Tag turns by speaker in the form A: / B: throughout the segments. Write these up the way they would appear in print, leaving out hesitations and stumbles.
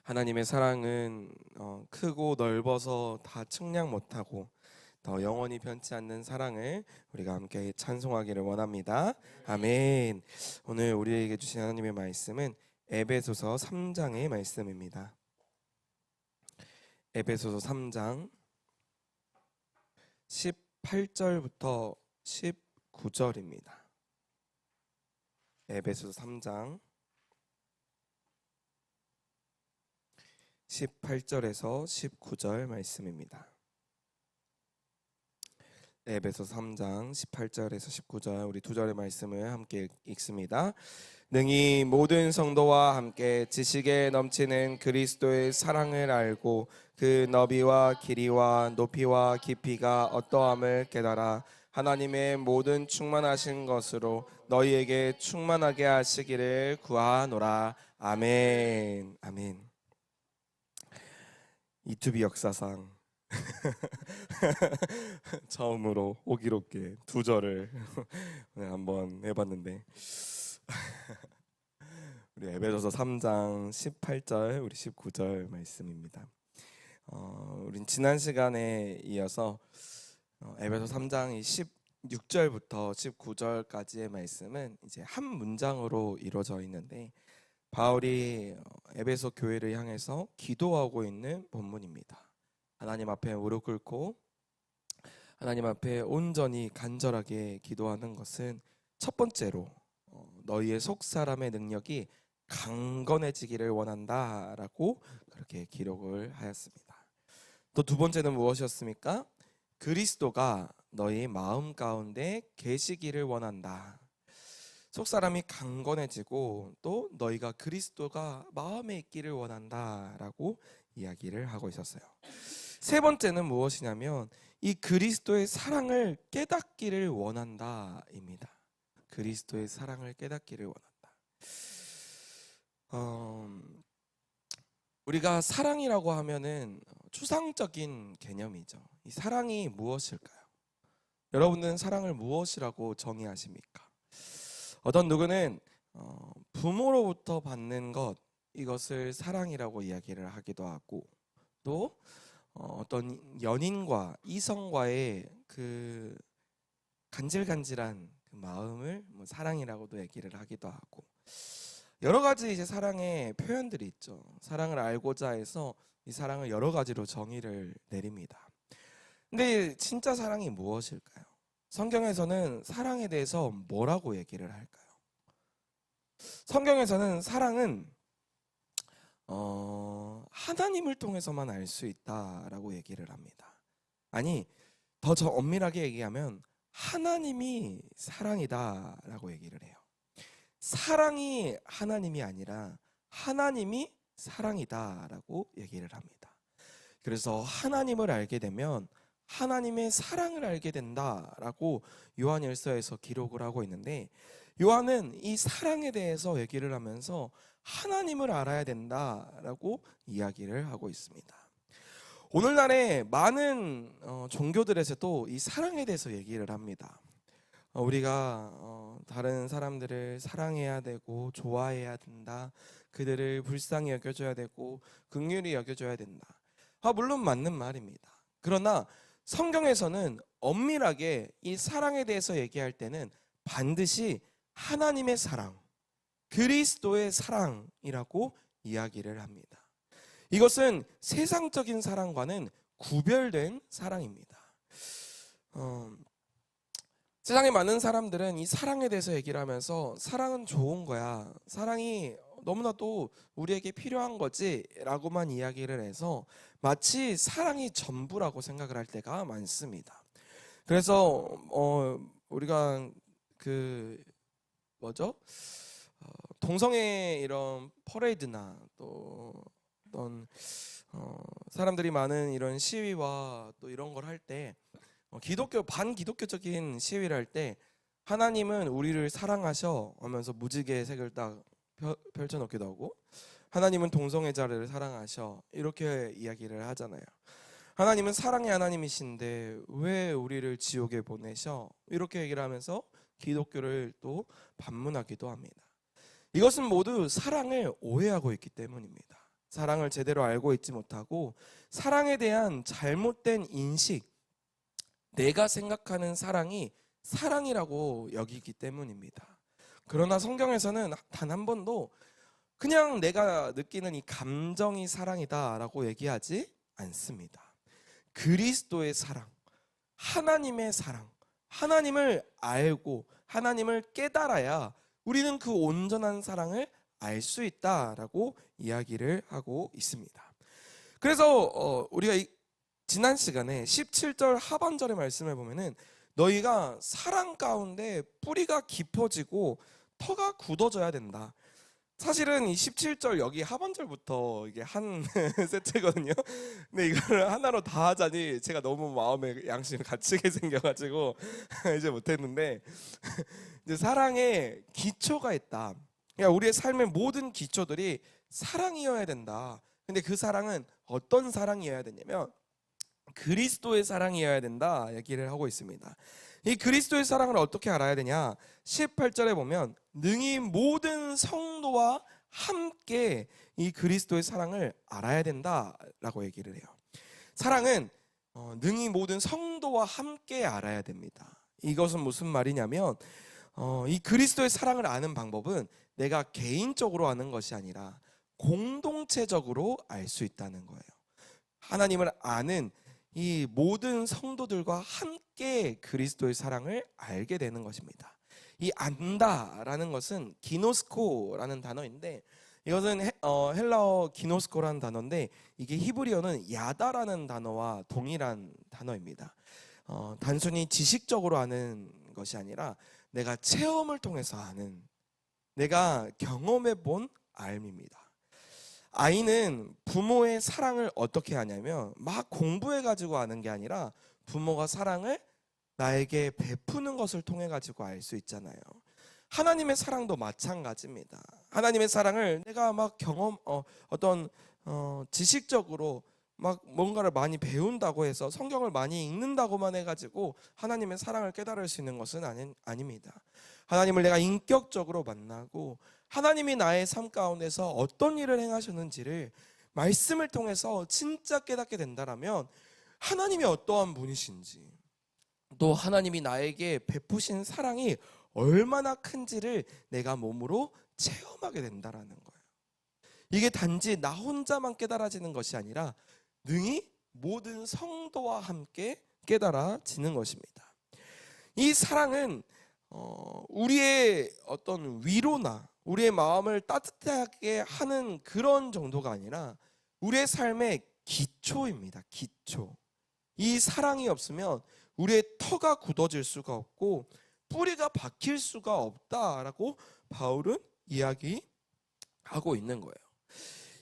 A: 하나님의 사랑은 크고 넓어서 다 측량 못하고 더 영원히 변치 않는 사랑을 우리가 함께 찬송하기를 원합니다. 아멘. 오늘 우리에게 주신 하나님의 말씀은 에베소서 3장의 말씀입니다. 에베소서 3장 18절부터 19절입니다. 에베소서 3장 18절에서 19절 말씀입니다. 에베소서 3장 18절에서 19절 우리 두 절의 말씀을 함께 읽습니다. 능히 모든 성도와 함께 지식에 넘치는 그리스도의 사랑을 알고 그 너비와 길이와 높이와 깊이가 어떠함을 깨달아 하나님의 모든 충만하신 것으로 너희에게 충만하게 하시기를 구하노라. 아멘. 아멘. 이투비 역사상 처음으로 호기롭게 두 절을 한번 해봤는데 우리 에베소서 3장 18절 우리 19절 말씀입니다. 우린 지난 시간에 이어서 에베소 3장 16절부터 19절까지의 말씀은 이제 한 문장으로 이루어져 있는데 바울이 에베소 교회를 향해서 기도하고 있는 본문입니다. 하나님 앞에 무릎 꿇고 하나님 앞에 온전히 간절하게 기도하는 것은 첫 번째로 너희의 속사람의 능력이 강건해지기를 원한다라고 그렇게 기록을 하였습니다. 또 두 번째는 무엇이었습니까? 그리스도가 너희 마음 가운데 계시기를 원한다. 속사람이 강건해지고 또 너희가 그리스도가 마음에 있기를 원한다라고 이야기를 하고 있었어요. 세 번째는 무엇이냐면 이 그리스도의 사랑을 깨닫기를 원한다입니다. 그리스도의 사랑을 깨닫기를 원한다. 우리가 사랑이라고 하면은 추상적인 개념이죠. 이 사랑이 무엇일까요? 여러분들은 사랑을 무엇이라고 정의하십니까? 어떤 누구는 부모로부터 받는 것, 이것을 사랑이라고 이야기를 하기도 하고, 또 어떤 연인과 이성과의 그 간질간질한 그 마음을 사랑이라고도 얘기를 하기도 하고, 여러 가지 이제 사랑의 표현들이 있죠. 사랑을 알고자 해서 이 사랑을 여러 가지로 정의를 내립니다. 근데 진짜 사랑이 무엇일까요? 성경에서는 사랑에 대해서 뭐라고 얘기를 할까요? 성경에서는 사랑은 하나님을 통해서만 알 수 있다라고 얘기를 합니다. 아니, 더 엄밀하게 얘기하면 하나님이 사랑이다라고 얘기를 해요. 사랑이 하나님이 아니라 하나님이 사랑이다라고 얘기를 합니다. 그래서 하나님을 알게 되면 하나님의 사랑을 알게 된다라고 요한일서에서 기록을 하고 있는데, 요한은 이 사랑에 대해서 얘기를 하면서 하나님을 알아야 된다라고 이야기를 하고 있습니다. 오늘날에 많은 종교들에서도 이 사랑에 대해서 얘기를 합니다. 우리가 다른 사람들을 사랑해야 되고 좋아해야 된다. 그들을 불쌍히 여겨줘야 되고 긍휼히 여겨줘야 된다. 물론 맞는 말입니다. 그러나 성경에서는 엄밀하게 이 사랑에 대해서 얘기할 때는 반드시 하나님의 사랑, 그리스도의 사랑이라고 이야기를 합니다. 이것은 세상적인 사랑과는 구별된 사랑입니다. 세상에 많은 사람들은 이 사랑에 대해서 얘기를 하면서 사랑은 좋은 거야, 사랑이 너무나도 우리에게 필요한 거지 라고만 이야기를 해서 마치 사랑이 전부라고 생각을 할 때가 많습니다. 그래서 우리가 동성애 이런 퍼레이드나 또 어떤 사람들이 많은 이런 시위와 또 이런 걸 할 때 반기독교적인 시위를 할 때 하나님은 우리를 사랑하셔 하면서 무지개 색을 딱 펼쳐놓기도 하고, 하나님은 동성애자를 사랑하셔 이렇게 이야기를 하잖아요. 하나님은 사랑의 하나님이신데 왜 우리를 지옥에 보내셔 이렇게 얘기를 하면서 기독교를 또 반문하기도 합니다. 이것은 모두 사랑을 오해하고 있기 때문입니다. 사랑을 제대로 알고 있지 못하고 사랑에 대한 잘못된 인식, 내가 생각하는 사랑이 사랑이라고 여기기 때문입니다. 그러나 성경에서는 단 한 번도 그냥 내가 느끼는 이 감정이 사랑이다라고 얘기하지 않습니다. 그리스도의 사랑, 하나님의 사랑, 하나님을 알고 하나님을 깨달아야 우리는 그 온전한 사랑을 알 수 있다라고 이야기를 하고 있습니다. 그래서 우리가 지난 시간에 17절 하반절의 말씀을 보면은 너희가 사랑 가운데 뿌리가 깊어지고 터가 굳어져야 된다. 사실은 이 17절 여기 하반절부터 이게 한 세트거든요. 근데 이거를 하나로 다 하자니 제가 너무 마음에 양심이 갇히게 생겨가지고 이제 못했는데, 이제 사랑에 기초가 있다. 그러니까 우리의 삶의 모든 기초들이 사랑이어야 된다. 근데 그 사랑은 어떤 사랑이어야 되냐면 그리스도의 사랑이어야 된다 얘기를 하고 있습니다. 이 그리스도의 사랑을 어떻게 알아야 되냐? 18절에 보면 능히 모든 성도와 함께 이 그리스도의 사랑을 알아야 된다라고 얘기를 해요. 사랑은 능히 모든 성도와 함께 알아야 됩니다. 이것은 무슨 말이냐면 이 그리스도의 사랑을 아는 방법은 내가 개인적으로 아는 것이 아니라 공동체적으로 알 수 있다는 거예요. 하나님을 아는 이 모든 성도들과 함께 그리스도의 사랑을 알게 되는 것입니다. 이 안다라는 것은 기노스코라는 단어인데, 이것은 헬라어 기노스코라는 단어인데 이게 히브리어는 야다라는 단어와 동일한 단어입니다. 단순히 지식적으로 아는 것이 아니라 내가 체험을 통해서 아는, 내가 경험해 본 알입니다. 아이는 부모의 사랑을 어떻게 하냐면 막 공부해 가지고 아는 게 아니라 부모가 사랑을 나에게 베푸는 것을 통해 가지고 알 수 있잖아요. 하나님의 사랑도 마찬가지입니다. 하나님의 사랑을 내가 막 지식적으로 막 뭔가를 많이 배운다고 해서 성경을 많이 읽는다고만 해가지고 하나님의 사랑을 깨달을 수 있는 것은 아닙니다. 하나님을 내가 인격적으로 만나고 하나님이 나의 삶 가운데서 어떤 일을 행하셨는지를 말씀을 통해서 진짜 깨닫게 된다라면 하나님이 어떠한 분이신지, 또 하나님이 나에게 베푸신 사랑이 얼마나 큰지를 내가 몸으로 체험하게 된다라는 거예요. 이게 단지 나 혼자만 깨달아지는 것이 아니라 능히 모든 성도와 함께 깨달아지는 것입니다. 이 사랑은 우리의 어떤 위로나 우리의 마음을 따뜻하게 하는 그런 정도가 아니라 우리의 삶의 기초입니다. 기초. 이 사랑이 없으면 우리의 터가 굳어질 수가 없고 뿌리가 박힐 수가 없다라고 바울은 이야기하고 있는 거예요.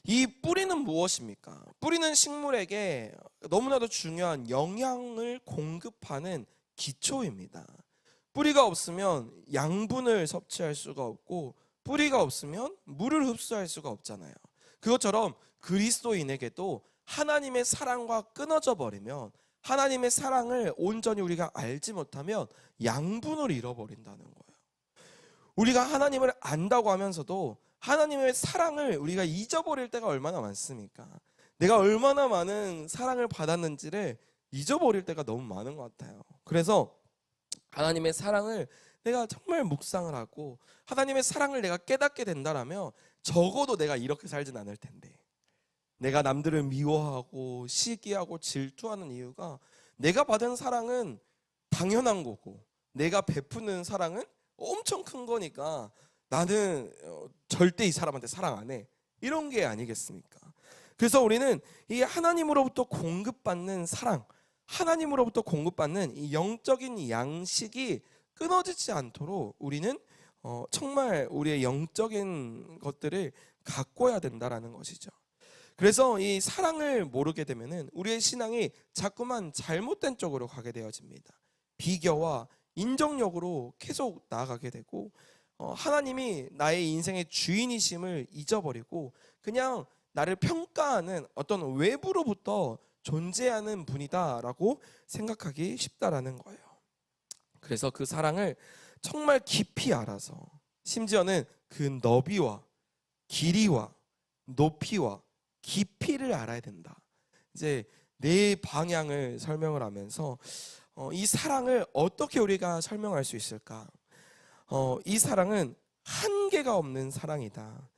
A: 이 뿌리는 무엇입니까? 뿌리는 식물에게 너무나도 중요한 영양을 공급하는 기초입니다. 뿌리가 없으면 양분을 섭취할 수가 없고 뿌리가 없으면 물을 흡수할 수가 없잖아요. 그것처럼 그리스도인에게도 하나님의 사랑과 끊어져 버리면, 하나님의 사랑을 온전히 우리가 알지 못하면 양분을 잃어버린다는 거예요. 우리가 하나님을 안다고 하면서도 하나님의 사랑을 우리가 잊어버릴 때가 얼마나 많습니까? 내가 얼마나 많은 사랑을 받았는지를 잊어버릴 때가 너무 많은 것 같아요. 그래서 하나님의 사랑을 내가 정말 묵상을 하고 하나님의 사랑을 내가 깨닫게 된다라면 적어도 내가 이렇게 살진 않을 텐데, 내가 남들을 미워하고 시기하고 질투하는 이유가 내가 받은 사랑은 당연한 거고 내가 베푸는 사랑은 엄청 큰 거니까 나는 절대 이 사람한테 사랑 안 해, 이런 게 아니겠습니까? 그래서 우리는 이 하나님으로부터 공급받는 사랑, 하나님으로부터 공급받는 이 영적인 양식이 끊어지지 않도록 우리는 정말 우리의 영적인 것들을 가꿔야 된다라는 것이죠. 그래서 이 사랑을 모르게 되면은 우리의 신앙이 자꾸만 잘못된 쪽으로 가게 되어집니다. 비교와 인정력으로 계속 나아가게 되고 하나님이 나의 인생의 주인이심을 잊어버리고 그냥 나를 평가하는 어떤 외부로부터 존재하는 분이다라고 생각하기 쉽다라는 거예요. 그래서 그 사랑을 정말 깊이 알아서, 심지어는 그 너비와 길이와 높이와 깊이를 알아야 된다. 이제 내 방향을 설명을 하면서 이 사랑을 어떻게 우리가 설명할 수 있을까? 이 사랑은 한계가 없는 사랑이다.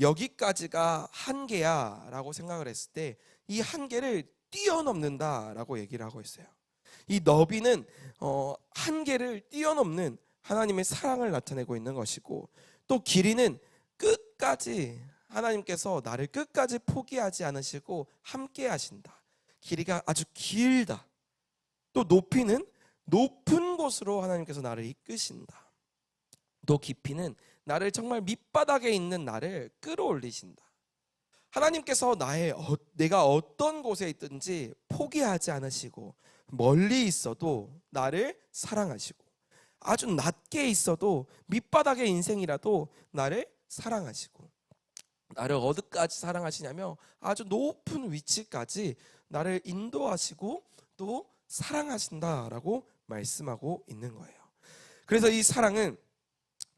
A: 여기까지가 한계야 라고 생각을 했을 때 이 한계를 뛰어넘는다 라고 얘기를 하고 있어요. 이 너비는 한계를 뛰어넘는 하나님의 사랑을 나타내고 있는 것이고, 또 길이는 끝까지 하나님께서 나를 끝까지 포기하지 않으시고 함께 하신다. 길이가 아주 길다. 또 높이는 높은 곳으로 하나님께서 나를 이끄신다. 또 깊이는 나를 정말 밑바닥에 있는 나를 끌어올리신다. 하나님께서 내가 어떤 곳에 있든지 포기하지 않으시고, 멀리 있어도 나를 사랑하시고, 아주 낮게 있어도 밑바닥의 인생이라도 나를 사랑하시고, 나를 어디까지 사랑하시냐며 아주 높은 위치까지 나를 인도하시고 또 사랑하신다라고 말씀하고 있는 거예요. 그래서 이 사랑은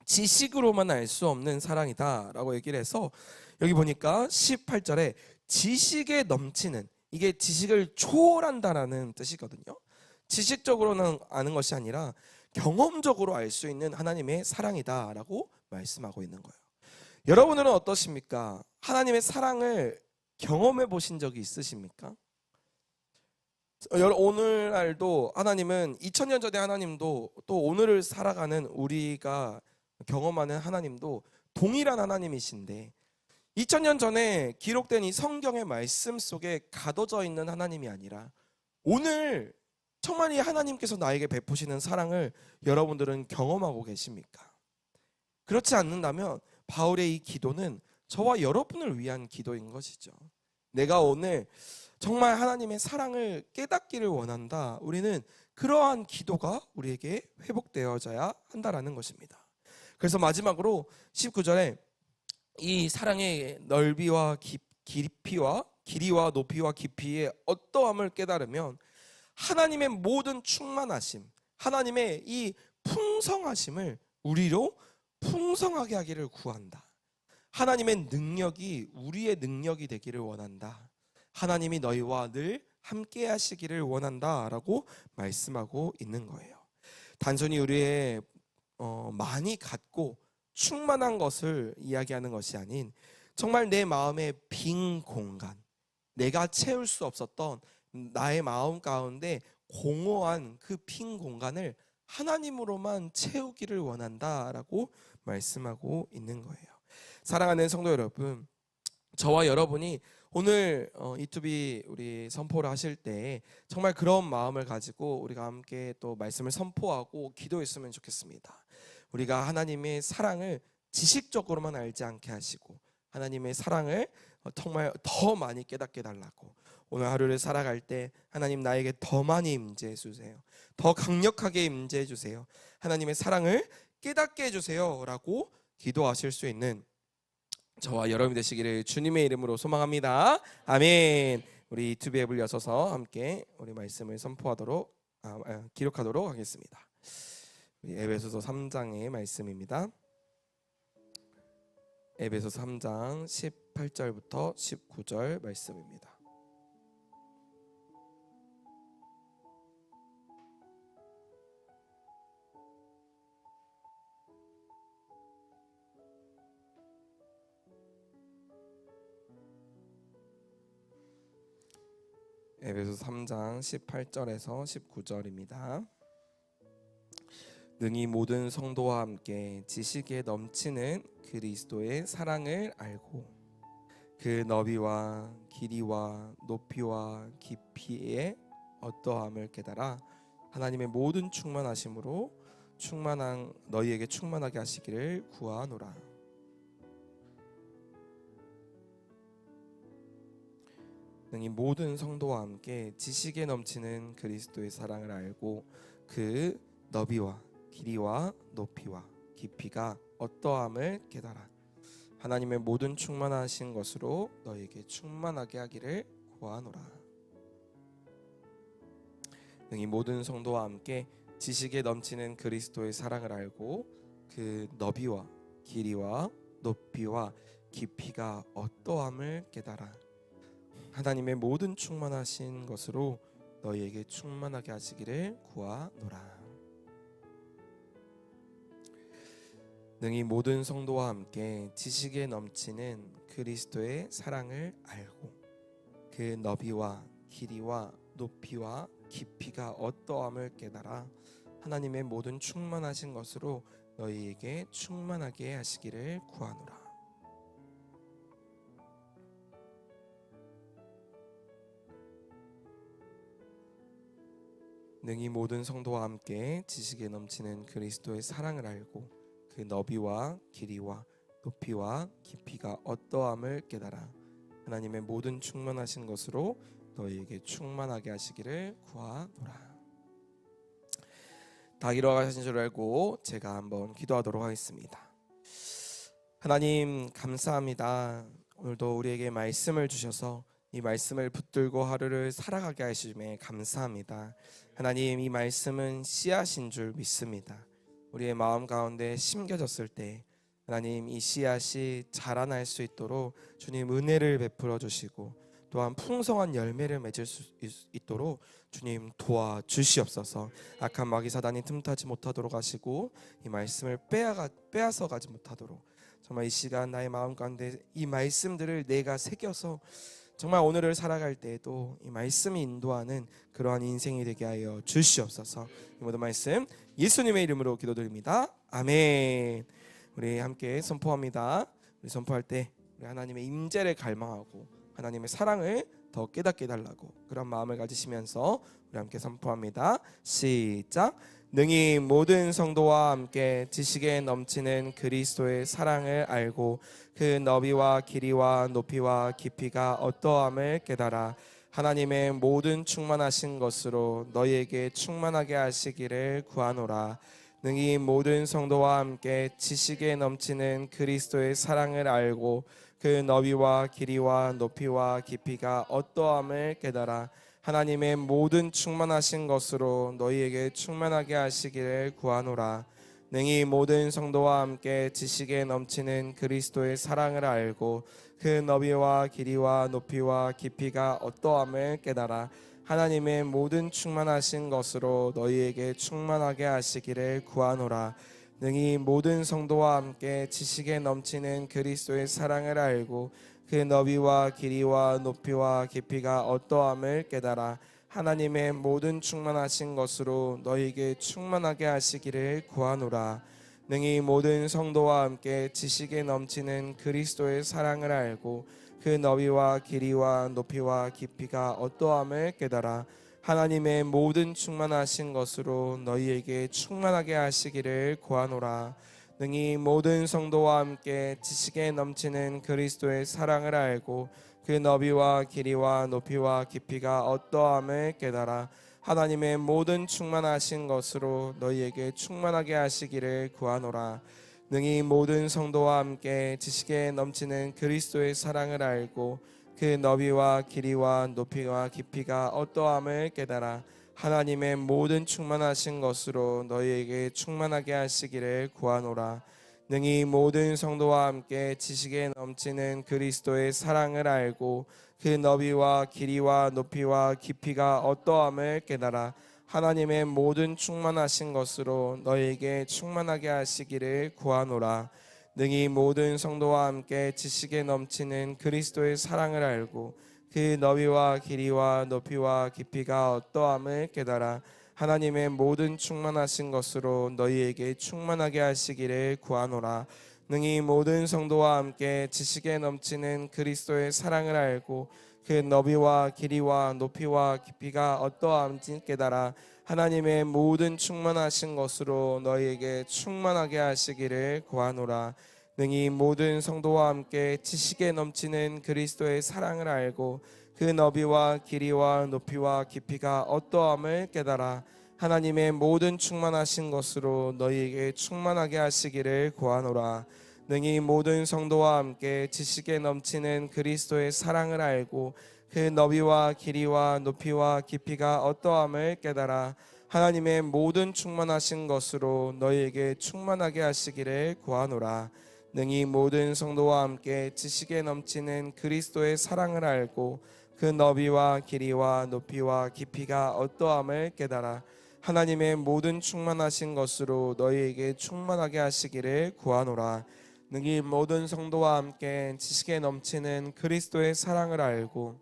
A: 지식으로만 알 수 없는 사랑이다라고 얘기를 해서, 여기 보니까 18절에 지식에 넘치는, 이게 지식을 초월한다라는 뜻이거든요. 지식적으로는 아는 것이 아니라 경험적으로 알 수 있는 하나님의 사랑이다라고 말씀하고 있는 거예요. 여러분들은 어떠십니까? 하나님의 사랑을 경험해 보신 적이 있으십니까? 오늘날도 하나님은 2000년 전의 하나님도 또 오늘을 살아가는 우리가 경험하는 하나님도 동일한 하나님이신데, 2000년 전에 기록된 이 성경의 말씀 속에 가둬져 있는 하나님이 아니라 오늘 정말 이 하나님께서 나에게 베푸시는 사랑을 여러분들은 경험하고 계십니까? 그렇지 않는다면 바울의 이 기도는 저와 여러분을 위한 기도인 것이죠. 내가 오늘 정말 하나님의 사랑을 깨닫기를 원한다. 우리는 그러한 기도가 우리에게 회복되어져야 한다라는 것입니다. 그래서 마지막으로 19절에 이 사랑의 넓이와 깊이와 길이와 높이와 깊이의 어떠함을 깨달으면 하나님의 모든 충만하심, 하나님의 이 풍성하심을 우리로 풍성하게 하기를 구한다. 하나님의 능력이 우리의 능력이 되기를 원한다. 하나님이 너희와 늘 함께 하시기를 원한다 라고 말씀하고 있는 거예요. 단순히 우리의 많이 갖고 충만한 것을 이야기하는 것이 아닌, 정말 내 마음의 빈 공간, 내가 채울 수 없었던 나의 마음 가운데 공허한 그 빈 공간을 하나님으로만 채우기를 원한다라고 말씀하고 있는 거예요. 사랑하는 성도 여러분, 저와 여러분이 오늘 E2B 우리 선포를 하실 때 정말 그런 마음을 가지고 우리가 함께 또 말씀을 선포하고 기도했으면 좋겠습니다. 우리가 하나님의 사랑을 지식적으로만 알지 않게 하시고, 하나님의 사랑을 정말 더 많이 깨닫게 달라고, 오늘 하루를 살아갈 때 하나님 나에게 더 많이 임재해 주세요. 더 강력하게 임재해 주세요. 하나님의 사랑을 깨닫게 해주세요 라고 기도하실 수 있는 저와 여러분이 되시기를 주님의 이름으로 소망합니다. 아멘. 우리 유튜브 앱을 여셔서 함께 우리 말씀을 선포하도록 기록하도록 하겠습니다. 에베소서 3장의 말씀입니다. 에베소서 3장 18절부터 19절 말씀입니다. 에베소서 3장 18절에서 19절입니다. 능히 모든 성도와 함께 지식에 넘치는 그리스도의 사랑을 알고 그 너비와 길이와 높이와 깊이의 어떠함을 깨달아 하나님의 모든 충만하심으로 너희에게 충만하게 하시기를 구하노라. 능히 모든 성도와 함께 지식에 넘치는 그리스도의 사랑을 알고 그 너비와 길이와 높이와 깊이가 어떠함을 깨달아 하나님의 모든 충만하신 것으로 너희에게 충만하게 하기를 구하노라. 능히 모든 성도와 함께 지식에 넘치는 그리스도의 사랑을 알고 그 너비와 길이와 높이와 깊이가 어떠함을 깨달아 하나님의 모든 충만하신 것으로 너희에게 충만하게 하시기를 구하노라. 능히 모든 성도와 함께 지식에 넘치는 그리스도의 사랑을 알고 그 너비와 길이와 높이와 깊이가 어떠함을 깨달아 하나님의 모든 충만하신 것으로 너희에게 충만하게 하시기를 구하노라. 능히 모든 성도와 함께 지식에 넘치는 그리스도의 사랑을 알고 그 너비와 길이와 높이와 깊이가 어떠함을 깨달아 하나님의 모든 충만하신 것으로 너희에게 충만하게 하시기를 구하노라. 다 일어나신 줄 알고 제가 한번 기도하도록 하겠습니다. 하나님 감사합니다. 오늘도 우리에게 말씀을 주셔서 이 말씀을 붙들고 하루를 살아가게 하심에 감사합니다. 하나님, 이 말씀은 씨앗인 줄 믿습니다. 우리의 마음 가운데 심겨졌을 때 하나님, 이 씨앗이 자라날 수 있도록 주님 은혜를 베풀어 주시고 또한 풍성한 열매를 맺을 수 있도록 주님 도와주시옵소서. 악한 마귀 사단이 틈타지 못하도록 하시고 이 말씀을 빼앗아 가지 못하도록 정말 이 시간 나의 마음 가운데 이 말씀들을 내가 새겨서 정말 오늘을 살아갈 때에도 이 말씀이 인도하는 그러한 인생이 되게 하여 주시옵소서. 이 모든 말씀 예수님의 이름으로 기도드립니다. 아멘. 우리 함께 선포합니다. 우리 선포할 때 우리 하나님의 임재를 갈망하고 하나님의 사랑을 더 깨닫게 해달라고 그런 마음을 가지시면서 우리 함께 선포합니다. 시작. 능히 모든 성도와 함께 지식에 넘치는 그리스도의 사랑을 알고 그 너비와 길이와 높이와 깊이가 어떠함을 깨달아 하나님의 모든 충만하신 것으로 너희에게 충만하게 하시기를 구하노라. 능히 모든 성도와 함께 지식에 넘치는 그리스도의 사랑을 알고 그 너비와 길이와 높이와 깊이가 어떠함을 깨달아 하나님의 모든 충만하신 것으로 너희에게 충만하게 하시기를 구하노라. 능히 모든 성도와 함께 지식에 넘치는 그리스도의 사랑을 알고 그 너비와 길이와 높이와 깊이가 어떠함을 깨달아 하나님의 모든 충만하신 것으로 너희에게 충만하게 하시기를 구하노라. 능히 모든 성도와 함께 지식에 넘치는 그리스도의 사랑을 알고 그 너비와 길이와 높이와 깊이가 어떠함을 깨달아 하나님의 모든 충만하신 것으로 너희에게 충만하게 하시기를 구하노라. 능히 모든 성도와 함께 지식에 넘치는 그리스도의 사랑을 알고 그 너비와 길이와 높이와 깊이가 어떠함을 깨달아 하나님의 모든 충만하신 것으로 너희에게 충만하게 하시기를 구하노라. 능히 모든 성도와 함께 지식에 넘치는 그리스도의 사랑을 알고 그 너비와 길이와 높이와 깊이가 어떠함을 깨달아 하나님의 모든 충만하신 것으로 너희에게 충만하게 하시기를 구하노라. 능히 모든 성도와 함께 지식에 넘치는 그리스도의 사랑을 알고 그 너비와 길이와 높이와 깊이가 어떠함을 깨달아 하나님의 모든 충만하신 것으로 너희에게 충만하게 하시기를 구하노라. 능히 모든 성도와 함께 지식에 넘치는 그리스도의 사랑을 알고 그 너비와 길이와 높이와 깊이가 어떠함을 깨달아 하나님의 모든 충만하신 것으로 너희에게 충만하게 하시기를 구하노라. 능히 모든 성도와 함께 지식에 넘치는 그리스도의 사랑을 알고 그 너비와 길이와 높이와 깊이가 어떠함을 깨달아 하나님의 모든 충만하신 것으로 너희에게 충만하게 하시기를 구하노라. 능히 모든 성도와 함께 지식에 넘치는 그리스도의 사랑을 알고 그 너비와 길이와 높이와 깊이가 어떠함인지 깨달아 하나님의 모든 충만하신 것으로 너희에게 충만하게 하시기를 구하노라. 능히 모든 성도와 함께 지식에 넘치는 그리스도의 사랑을 알고 그 너비와 길이와 높이와 깊이가 어떠함을 깨달아 하나님의 모든 충만하신 것으로 너희에게 충만하게 하시기를 구하노라. 능히 모든 성도와 함께 지식에 넘치는 그리스도의 사랑을 알고 그 너비와 길이와 높이와 깊이가 어떠함을 깨달아 하나님의 모든 충만하신 것으로 너희에게 충만하게 하시기를 구하노라. 능히 모든 성도와 함께 지식에 넘치는 그리스도의 사랑을 알고 그 너비와 길이와 높이와 깊이가 어떠함을 깨달아 하나님의 모든 충만하신 것으로 너희에게 충만하게 하시기를 구하노라. 능히 모든 성도와 함께 지식에 넘치는 그리스도의 사랑을 알고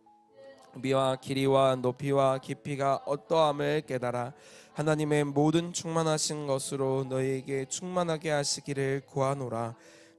A: 미와 길이와 높이와 깊이가 어떠함을 깨달아 하나님의 모든 충만하신 것으로 너희에게 충만하게 하시기를 구하노라.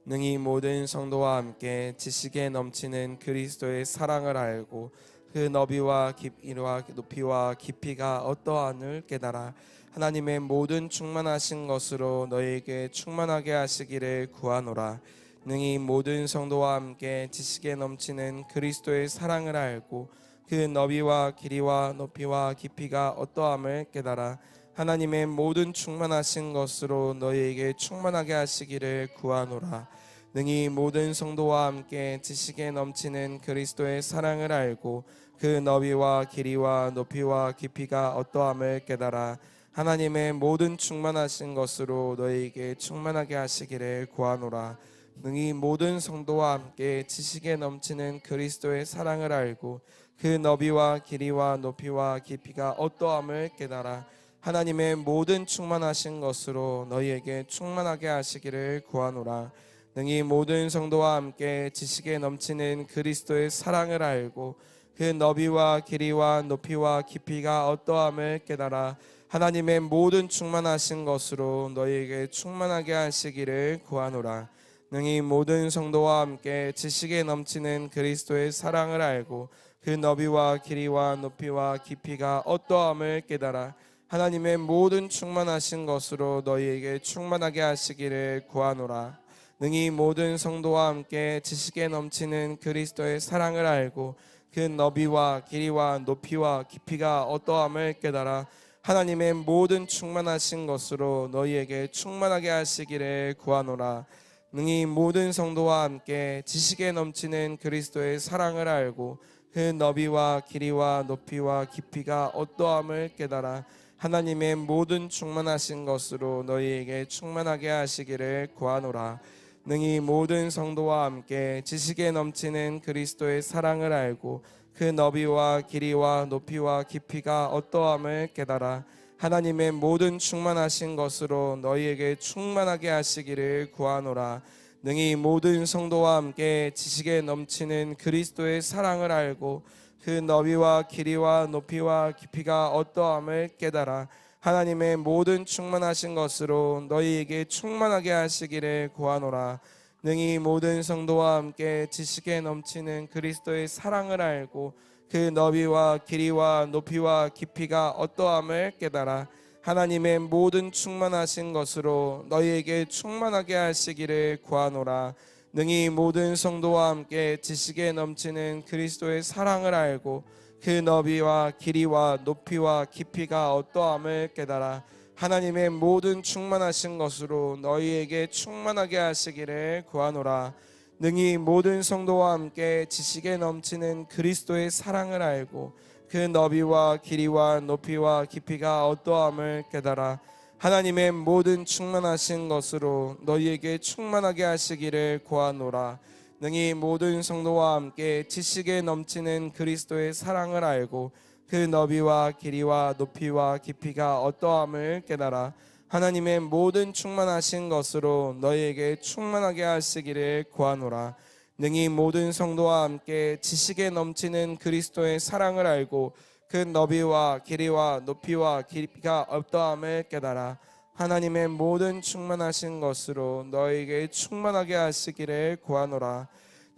A: 능히 모든 성도와 함께 지식에 넘치는 그리스도의 사랑을 알고 그 너비와 길이와 높이와 깊이가 어떠함을 깨달아 하나님의 모든 충만하신 것으로 너희에게 충만하게 하시기를 구하노라. 능히 모든 성도와 함께 지식에 넘치는 그리스도의 사랑을 알고 그 너비와 길이와 높이와 깊이가 어떠함을 깨달아 하나님의 모든 충만하신 것으로 너희에게 충만하게 하시기를 구하노라. 능히 모든 성도와 함께 지식에 넘치는 그리스도의 사랑을 알고 그 너비와 길이와 높이와 깊이가 어떠함을 깨달아 하나님의 모든 충만하신 것으로 너희에게 충만하게 하시기를 구하노라. 능히 모든 성도와 함께 지식에 넘치는 그리스도의 사랑을 알고 그 너비와 길이와 높이와 깊이가 어떠함을 깨달아 하나님의 모든 충만하신 것으로 너희에게 충만하게 하시기를 구하노라. 능히 모든 성도와 함께 지식에 넘치는 그리스도의 사랑을 알고 그 너비와 길이와 높이와 깊이가 어떠함을 깨달아 하나님의 모든 충만하신 것으로 너희에게 충만하게 하시기를 구하노라. 능히 모든 성도와 함께 지식에 넘치는 그리스도의 사랑을 알고 그 너비와 길이와 높이와 깊이가 어떠함을 깨달아 하나님의 모든 충만하신 것으로 너희에게 충만하게 하시기를 구하노라. 능히 모든 성도와 함께 지식에 넘치는 그리스도의 사랑을 알고 그 너비와 길이와 높이와 깊이가 어떠함을 깨달아 하나님의 모든 충만하신 것으로 너희에게 충만하게 하시기를 구하노라. 능히 모든 성도와 함께 지식에 넘치는 그리스도의 사랑을 알고 그 너비와 길이와 높이와 깊이가 어떠함을 깨달아 하나님의 모든 충만하신 것으로 너희에게 충만하게 하시기를 구하노라. 능히 모든 성도와 함께 지식에 넘치는 그리스도의 사랑을 알고 그 너비와 길이와 높이와 깊이가 어떠함을 깨달아 하나님의 모든 충만하신 것으로 너희에게 충만하게 하시기를 구하노라. 능히 모든 성도와 함께 지식에 넘치는 그리스도의 사랑을 알고 그 너비와 길이와 높이와 깊이가 어떠함을 깨달아 하나님의 모든 충만하신 것으로 너희에게 충만하게 하시기를 구하노라. 능히 모든 성도와 함께 지식에 넘치는 그리스도의 사랑을 알고 그 너비와 길이와 높이와 깊이가 어떠함을 깨달아 하나님의 모든 충만하신 것으로 너희에게 충만하게 하시기를 구하노라. 능히 모든 성도와 함께 지식에 넘치는 그리스도의 사랑을 알고 그 너비와 길이와 높이와 깊이가 어떠함을 깨달아 하나님의 모든 충만하신 것으로 너희에게 충만하게 하시기를 구하노라. 능히 모든 성도와 함께 지식에 넘치는 그리스도의 사랑을 알고 그 너비와 길이와 높이와 깊이가 어떠함을 깨달아 하나님의 모든 충만하신 것으로 너희에게 충만하게 하시기를 구하노라. 능히 모든 성도와 함께 지식에 넘치는 그리스도의 사랑을 알고 그 너비와 길이와 높이와 깊이가 어떠함을 깨달아 하나님의 모든 충만하신 것으로 너희에게 충만하게 하시기를 구하노라. 능히 모든 성도와 함께 지식에 넘치는 그리스도의 사랑을 알고 그 너비와 길이와 높이와 깊이가 어떠함을 깨달아 하나님의 모든 충만하신 것으로 너희에게 충만하게 하시기를 구하노라.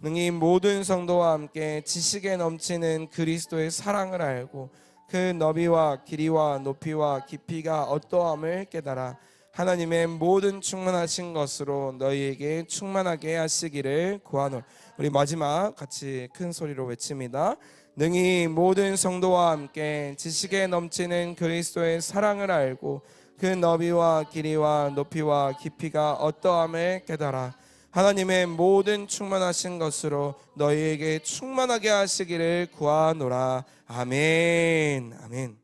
A: 능히 모든 성도와 함께 지식에 넘치는 그리스도의 사랑을 알고 그 너비와 길이와 높이와 깊이가 어떠함을 깨달아 하나님의 모든 충만하신 것으로 너희에게 충만하게 하시기를 구하노라. 우리 마지막 같이 큰 소리로 외칩니다. 능히 모든 성도와 함께 지식에 넘치는 그리스도의 사랑을 알고 그 너비와 길이와 높이와 깊이가 어떠함을 깨달아 하나님의 모든 충만하신 것으로 너희에게 충만하게 하시기를 구하노라. 아멘. 아멘.